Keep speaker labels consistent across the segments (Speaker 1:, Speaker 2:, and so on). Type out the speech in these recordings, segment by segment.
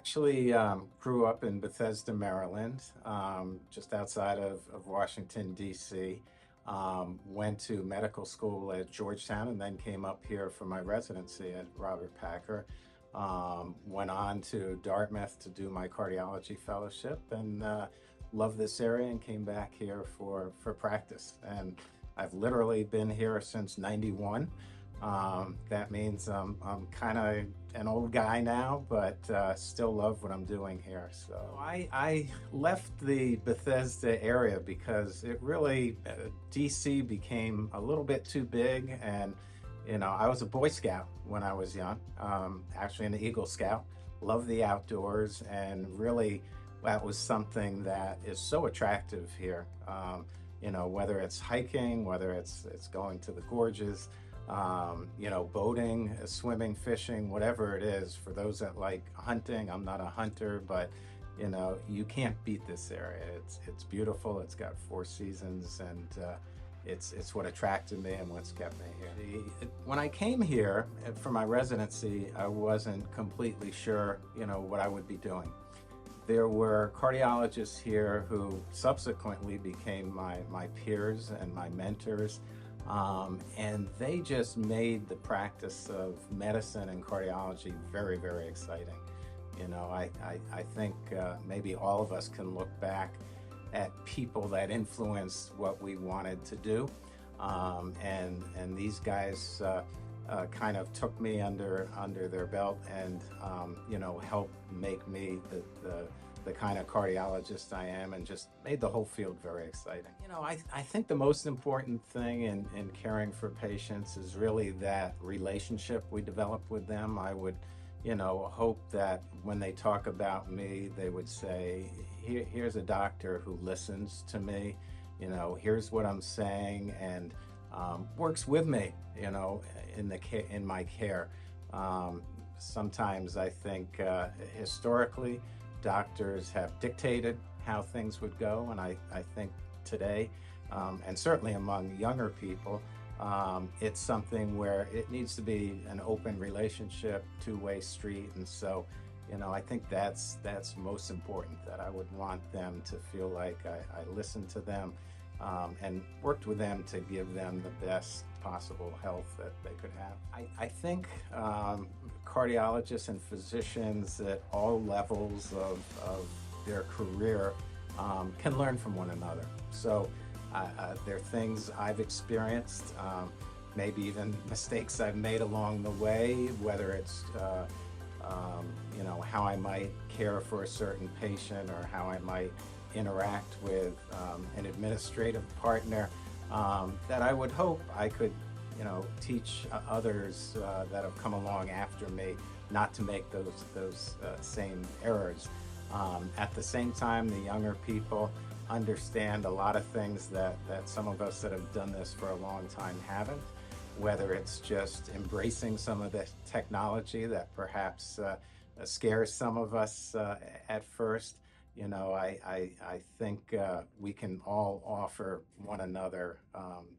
Speaker 1: actually grew up in Bethesda, Maryland, just outside of Washington, D.C. Went to medical school at Georgetown and then came up here for my residency at Robert Packer. Went on to Dartmouth to do my cardiology fellowship and loved this area and came back here for practice. And I've literally been here since '91. That means I'm kind of an old guy now, but still love what I'm doing here. So I left the Bethesda area because it really, DC became a little bit too big. And, I was a Boy Scout when I was young, actually an Eagle Scout, loved the outdoors, and really that was something that is so attractive here. Whether it's hiking, whether it's going to the gorges, boating, swimming, fishing, whatever it is. For those that like hunting, I'm not a hunter, but you can't beat this area. It's beautiful. It's got four seasons, and it's what attracted me and what's kept me here. When I came here for my residency, I wasn't completely sure, what I would be doing. There were cardiologists here who subsequently became my peers and my mentors. And they just made the practice of medicine and cardiology very, very exciting. I think maybe all of us can look back at people that influenced what we wanted to do. And these guys kind of took me under their belt and, helped make me the kind of cardiologist I am, and just made the whole field very exciting. I think the most important thing in caring for patients is really that relationship we develop with them. I would, hope that when they talk about me, they would say, here's a doctor who listens to me, here's what I'm saying, and works with me, in my care. Sometimes I think historically, doctors have dictated how things would go, and I think today, and certainly among younger people, it's something where it needs to be an open relationship, two-way street. And so, I think that's most important, that I would want them to feel like I listened to them and worked with them to give them the best possible health that they could have. I think cardiologists and physicians at all levels of their career can learn from one another. So there are things I've experienced, maybe even mistakes I've made along the way, whether it's how I might care for a certain patient, or how I might interact with an administrative partner, that I would hope I could teach others that have come along after me not to make those same errors. At the same time, the younger people understand a lot of things that some of us that have done this for a long time haven't, whether it's just embracing some of the technology that perhaps scares some of us at first. I think we can all offer one another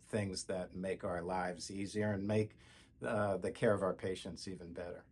Speaker 1: things that make our lives easier and make the care of our patients even better.